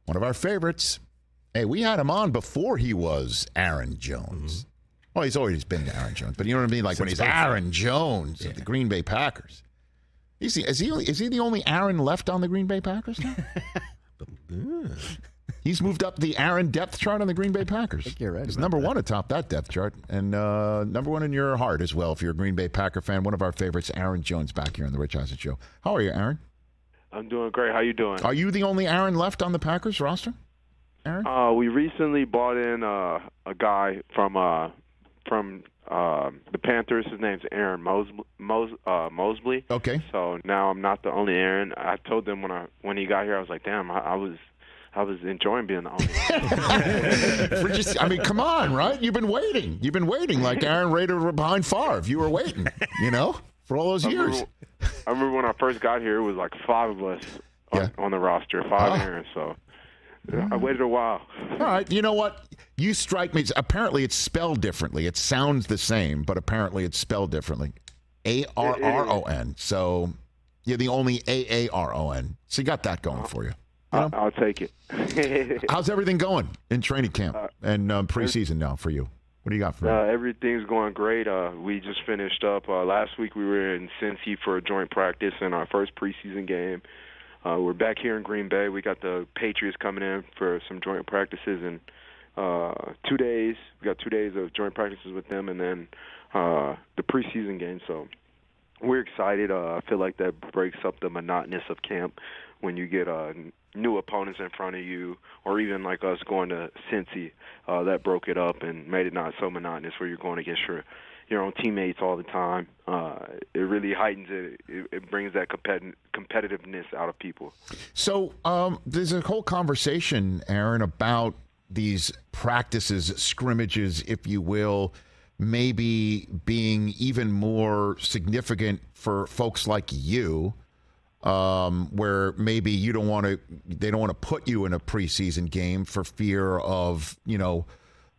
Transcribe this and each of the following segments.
one of our favorites. Hey, we had him on before he was Aaron Jones. Mm-hmm. Well, he's always been Aaron Jones, but you know what I mean? Like when he's Aaron Jones of the Green Bay Packers. Is he the only Aaron left on the Green Bay Packers now? He's moved up the Aaron depth chart on the Green Bay Packers. I think you're right. He's number one atop that depth chart, and number one in your heart as well if you're a Green Bay Packer fan. One of our favorites, Aaron Jones, back here on the Rich Eisen Show. How are you, Aaron? I'm doing great. How you doing? Are you the only Aaron left on the Packers roster, Aaron? We recently bought in a guy from the Panthers. His name's Aaron Mosley. Okay. So now I'm not the only Aaron. I told them when he got here, I was like, damn, I was enjoying being the only. I mean, come on, right? You've been waiting like Aaron Rader behind Favre. You were waiting, for all those years. I remember when I first got here, it was like 5 of us on the roster, 5 Aarons. So I waited a while. All right. You know what? You strike me. Apparently, it's spelled differently. It sounds the same, but apparently it's spelled differently. Aaron. So you're the only Aaron. So you got that going for you. I'll take it. How's everything going in training camp and preseason now for you? What do you got for me? Everything's going great. We just finished up. Last week we were in Cincy for a joint practice in our first preseason game. We're back here in Green Bay. We got the Patriots coming in for some joint practices in 2 days. We got 2 days of joint practices with them, and then the preseason game. So we're excited. I feel like that breaks up the monotonous of camp when you get new opponents in front of you, or even like us going to Cincy. That broke it up and made it not so monotonous where you're going against your own teammates all the time. It really heightens it. It brings that competitiveness out of people. So there's a whole conversation, Aaron, about these practices, scrimmages, if you will, maybe being even more significant for folks like you, where maybe they don't want to put you in a preseason game for fear of,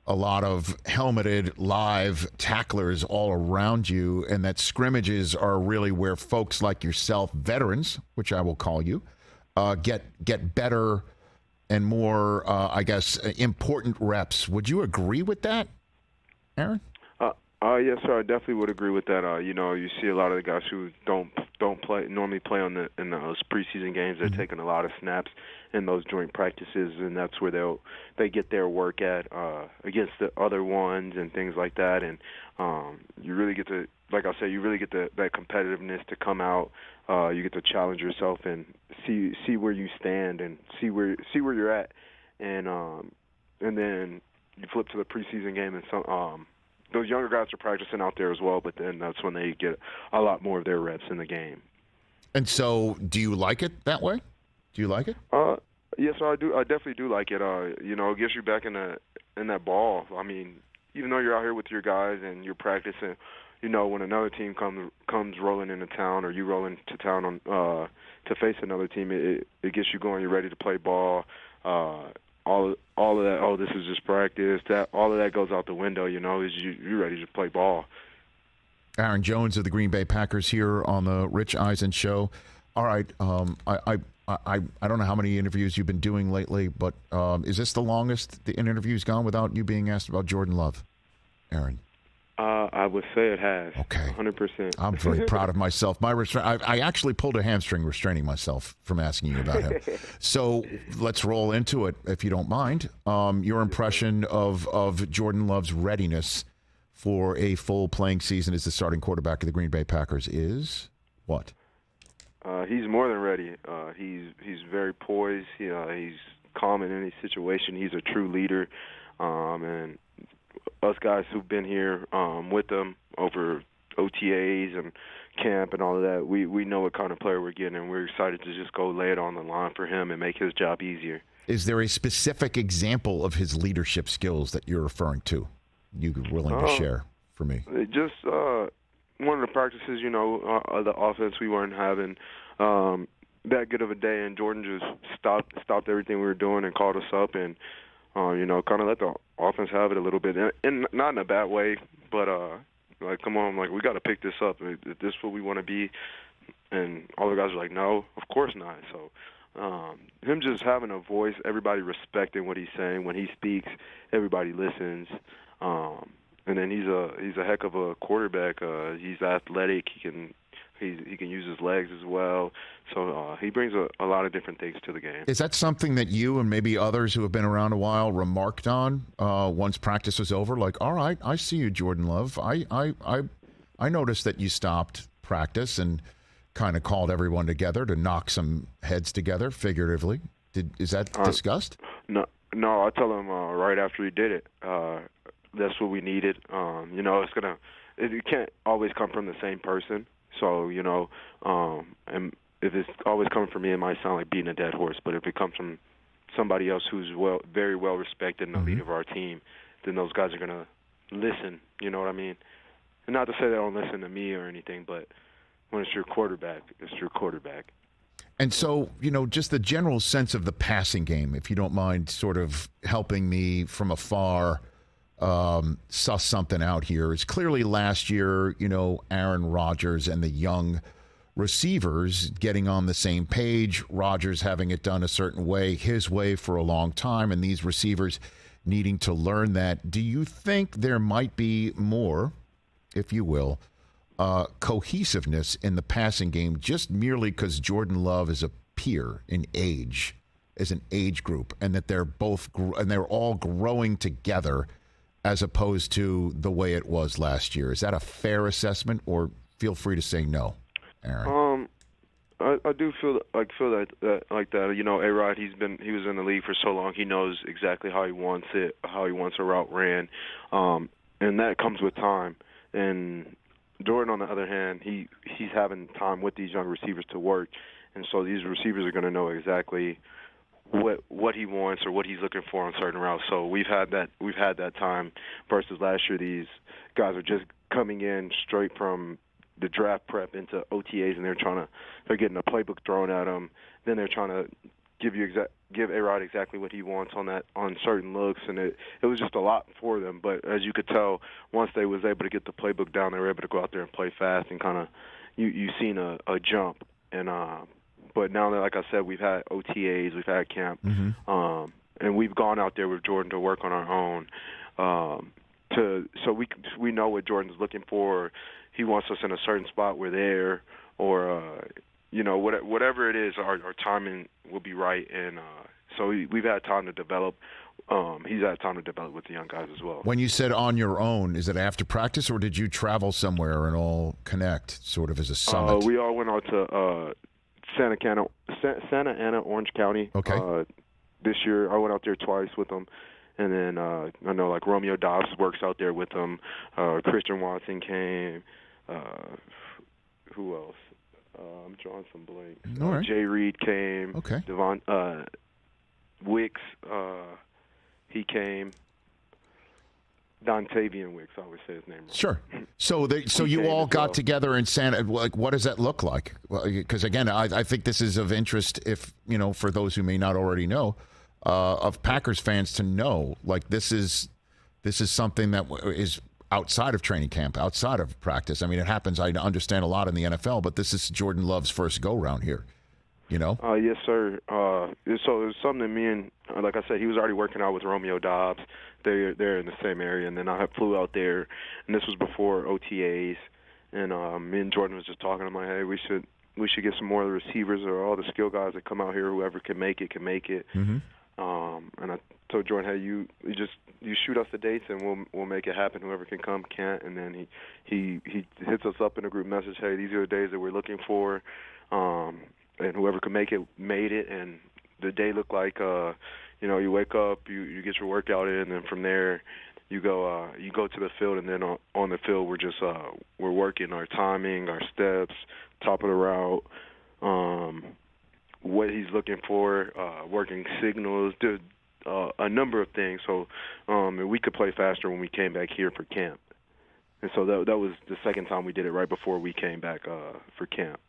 a lot of helmeted live tacklers all around you, and that scrimmages are really where folks like yourself, veterans, which I will call you, get better and more, important reps. Would you agree with that, Aaron? Yes, sir. I definitely would agree with that. You see a lot of the guys who don't normally play in those preseason games. They're taking a lot of snaps in those joint practices, and that's where they get their work at against the other ones and things like that. And you really get to, like I said, that competitiveness to come out. You get to challenge yourself and see where you stand and see where you're at, and then you flip to the preseason game and those younger guys are practicing out there as well, but then that's when they get a lot more of their reps in the game. And so, do you like it that way? Do you like it? Yes, I do. I definitely do like it. It gets you back in that ball. I mean, even though you're out here with your guys and you're practicing, when another team comes rolling into town, or you roll into town to face another team, it gets you going. You're ready to play ball. All of that, this is just practice. All of that goes out the window, is you're ready to play ball. Aaron Jones of the Green Bay Packers here on the Rich Eisen Show. All right, I don't know how many interviews you've been doing lately, but is this the longest the interview's gone without you being asked about Jordan Love, Aaron? I would say it has. Okay. 100%. I'm very proud of myself. I actually pulled a hamstring restraining myself from asking you about him. So let's roll into it, if you don't mind. Your impression of Jordan Love's readiness for a full playing season as the starting quarterback of the Green Bay Packers is what? He's more than ready. He's very poised. He's calm in any situation. He's a true leader, and us guys who've been here with them over OTAs and camp and all of that, we know what kind of player we're getting, and we're excited to just go lay it on the line for him and make his job easier. Is there a specific example of his leadership skills that you're referring to? You're willing to share for me? Just one of the practices, the offense we weren't having that good of a day, and Jordan just stopped everything we were doing and called us up and kind of let the offense have it a little bit, and not in a bad way, but come on, we got to pick this up. Is this what we want to be? And all the guys are like, no, of course not. So him just having a voice, everybody respecting what he's saying. When he speaks, everybody listens. And then he's a heck of a quarterback. He's athletic. He can use his legs as well. So he brings a lot of different things to the game. Is that something that you and maybe others who have been around a while remarked on once practice was over? Like, all right, I see you, Jordan Love. I noticed that you stopped practice and kind of called everyone together to knock some heads together, figuratively. Is that discussed? No. I tell him right after he did it. That's what we needed. It can't always come from the same person. So, and if it's always coming from me, it might sound like beating a dead horse. But if it comes from somebody else who's very well respected and the leader of our team, then those guys are going to listen. You know what I mean? And not to say they don't listen to me or anything, but when it's your quarterback, it's your quarterback. And so, just the general sense of the passing game, if you don't mind sort of helping me from afar suss something out here, is clearly last year, Aaron Rodgers and the young receivers getting on the same page, Rodgers having it done a certain way, his way for a long time, and these receivers needing to learn that. Do you think there might be more, if you will, cohesiveness in the passing game just merely because Jordan Love is a peer in age, as an age group, and that they're all growing together as opposed to the way it was last year? Is that a fair assessment, or feel free to say no, Aaron? I do feel that like that. A-Rod, he was in the league for so long. He knows exactly how he wants a route ran, and that comes with time. And Jordan, on the other hand, he's having time with these young receivers to work, and so these receivers are going to know exactly what he wants or what he's looking for on certain routes. So we've had that time versus last year. These guys are just coming in straight from the draft prep into OTAs, and they're getting a playbook thrown at them. Then they're trying to give A-Rod exactly what he wants on certain looks, and it was just a lot for them. But as you could tell, once they was able to get the playbook down, they were able to go out there and play fast, and kind of you seen a jump. And but now that, like I said, we've had OTAs, we've had camp, and we've gone out there with Jordan to work on our own. So we know what Jordan's looking for. He wants us in a certain spot. We're there, or whatever it is, our timing will be right. And so we've had time to develop. He's had time to develop with the young guys as well. When you said on your own, is it after practice, or did you travel somewhere and all connect, sort of as a summit? We all went out to Santa Ana, Orange County. Okay. This year, I went out there twice with them. And then I know, like, Romeo Dobbs works out there with them. Christian Watson came. Who else? I'm drawing some blanks. All right. Jay Reed came. Okay. Devon Wicks, he came. Dontavian Wicks, I always say his name wrong. Sure. So you all got together in Santa. Like, what does that look like? Because again, I think this is of interest, if for those who may not already know, of Packers fans to know. Like, this is something that is outside of training camp, outside of practice. I mean, it happens. I understand a lot in the NFL, but this is Jordan Love's first go round here. Yes, sir. So it was something that me and, like I said, he was already working out with Romeo Dobbs. They're in the same area, and then I flew out there, and this was before OTAs, and me and Jordan was just talking. I'm like, hey, we should get some more of the receivers or all the skill guys that come out here. Whoever can make it can make it. Mm-hmm. And I told Jordan, hey, you shoot us the dates and we'll make it happen. Whoever can come can't. And then he hits us up in a group message, hey, these are the days that we're looking for. And whoever could make it made it. And the day looked like you wake up, you get your workout in, and then from there you go to the field, and then on the field we're working our timing, our steps, top of the route, what he's looking for, working signals, did a number of things. So and we could play faster when we came back here for camp. And so that was the second time we did it, right before we came back for camp.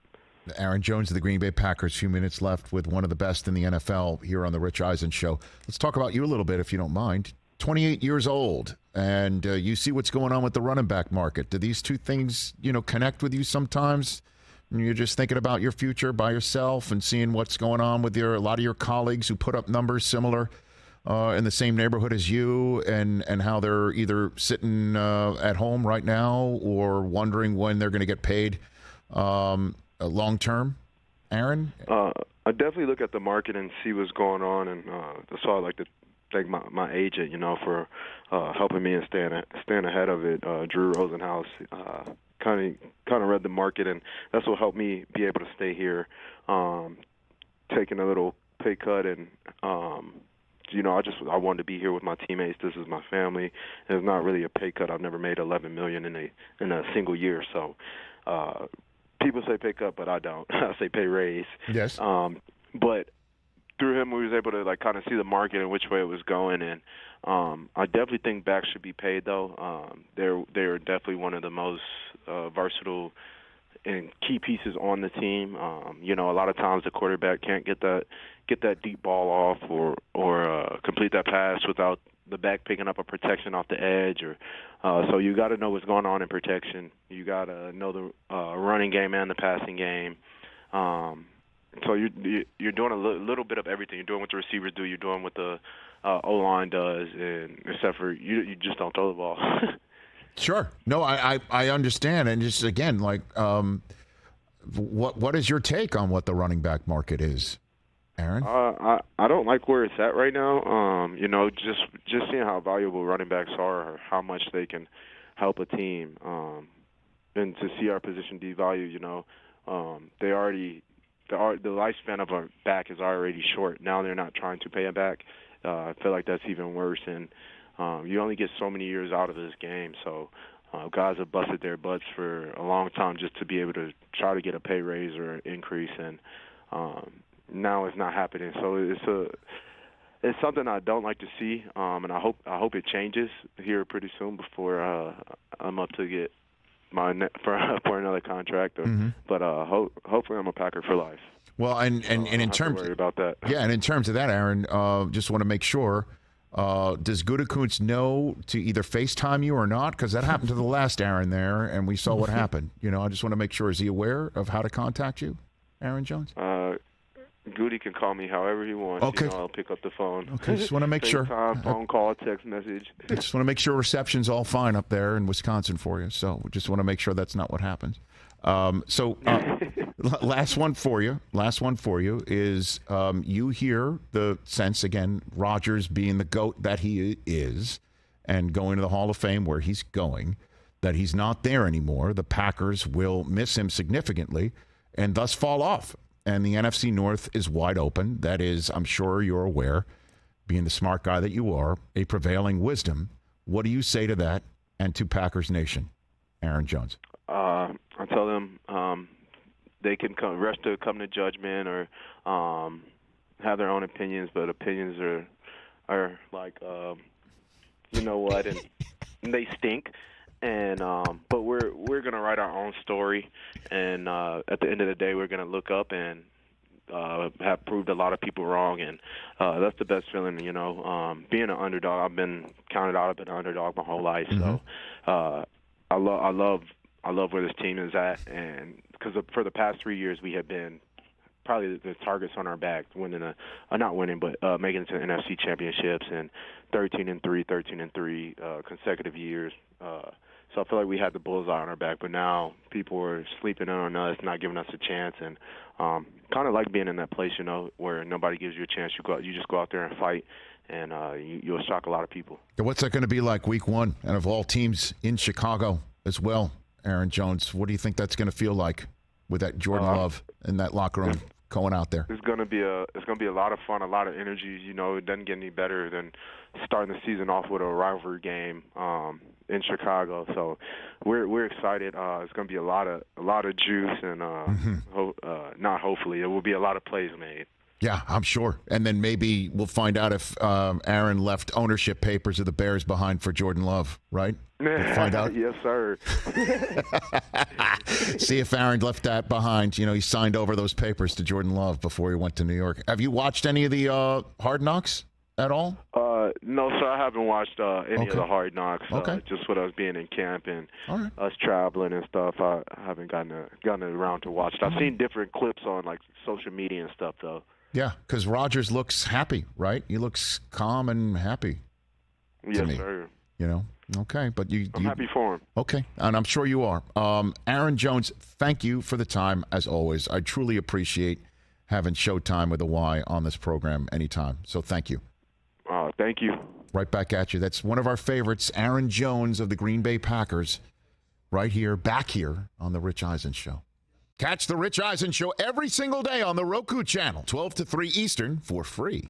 Aaron Jones of the Green Bay Packers, few minutes left with one of the best in the NFL here on the Rich Eisen Show. Let's talk about you a little bit, if you don't mind. 28 years old, and you see what's going on with the running back market. Do these two things, connect with you sometimes? And you're just thinking about your future by yourself and seeing what's going on with a lot of your colleagues who put up numbers similar in the same neighborhood as you, and how they're either sitting at home right now or wondering when they're going to get paid long term. Aaron? I definitely look at the market and see what's going on, and so I like to thank my agent, for helping me and staying ahead of it. Drew Rosenhaus kind of read the market, and that's what helped me be able to stay here, taking a little pay cut, and I wanted to be here with my teammates. This is my family, and it's not really a pay cut. I've never made $11 million in a single year, so. People say pay cut, but I don't. I say pay raise. Yes. But through him, we was able to kind of see the market and which way it was going, and I definitely think backs should be paid though. They're definitely one of the most versatile and key pieces on the team. A lot of times the quarterback can't get that deep ball off or complete that pass without the back picking up a protection off the edge, or so you got to know what's going on in protection. You got to know the running game and the passing game. So you're doing a little bit of everything. You're doing what the receivers do. You're doing what the O-line does, and except for you just don't throw the ball. Sure. No, I understand, and just again, like, what is your take on what the running back market is, Aaron? I don't like where it's at right now. Just seeing how valuable running backs are, or how much they can help a team, and to see our position devalue. The lifespan of a back is already short. Now they're not trying to pay him back. I feel like that's even worse. And you only get so many years out of this game. So guys have busted their butts for a long time just to be able to try to get a pay raise or an increase. And now it's not happening. So it's something I don't like to see. And I hope it changes here pretty soon before I'm up to get for another contract, but hopefully I'm a Packer for life. Well, and in terms, worry about that. Yeah, and in terms of that, Aaron, just want to make sure. Does Gutekunst know to either FaceTime you or not? Because that happened to the last Aaron there, and we saw what happened. I just want to make sure. Is he aware of how to contact you, Aaron Jones? Goody can call me however he wants. Okay. I'll pick up the phone. Okay, just want to make sure. Phone call, text message. I just want to make sure reception's all fine up there in Wisconsin for you. So we just want to make sure that's not what happens. Last one for you is you hear the sense, again, Rodgers being the GOAT that he is and going to the Hall of Fame where he's going, that he's not there anymore. The Packers will miss him significantly and thus fall off. And the NFC North is wide open. That is, I'm sure you're aware, being the smart guy that you are, a prevailing wisdom. What do you say to that and to Packers Nation, Aaron Jones? I tell them they can rest to come to judgment or have their own opinions, but opinions are like, and they stink. And but we're gonna write our own story, and at the end of the day, we're gonna look up and have proved a lot of people wrong, and that's the best feeling. Being an underdog, I've been counted out. I've been an underdog my whole life, so I love where this team is at, and because for the past 3 years we have been probably the targets on our back, making it to the NFC championships, and 13-3 consecutive years. So I feel like we had the bullseye on our back, but now people are sleeping in on us, not giving us a chance, and kind of like being in that place, where nobody gives you a chance. You just go out there and fight, and you'll shock a lot of people. What's that going to be like week one, and of all teams in Chicago as well, Aaron Jones? What do you think that's going to feel like with that Jordan Love in that locker room going out there? It's going to be a lot of fun, a lot of energy. It doesn't get any better than starting the season off with a rivalry game in Chicago. So we're excited. It's going to be a lot of juice, and not hopefully, it will be a lot of plays made. Yeah, I'm sure. And then maybe we'll find out if Aaron left ownership papers of the Bears behind for Jordan Love, right? We'll find out. Yes, sir. See if Aaron left that behind. He signed over those papers to Jordan Love before he went to New York. Have you watched any of the Hard Knocks at all? No, sir. I haven't watched any of Okay. the Hard Knocks. Okay. Just with us being in camp and All right. us traveling and stuff. I haven't gotten around to watch it. I've seen different clips on like social media and stuff, though. Yeah, because Rodgers looks happy, right? He looks calm and happy. Yes, me. sir. You know, okay, but I'm happy for him. Okay, and I'm sure you are. Aaron Jones, thank you for the time, as always. I truly appreciate having Showtime with a Y on this program anytime. So thank you. Thank you. Right back at you. That's one of our favorites, Aaron Jones of the Green Bay Packers, right here, back here on The Rich Eisen Show. Catch The Rich Eisen Show every single day on the Roku channel, 12 to 3 Eastern, for free.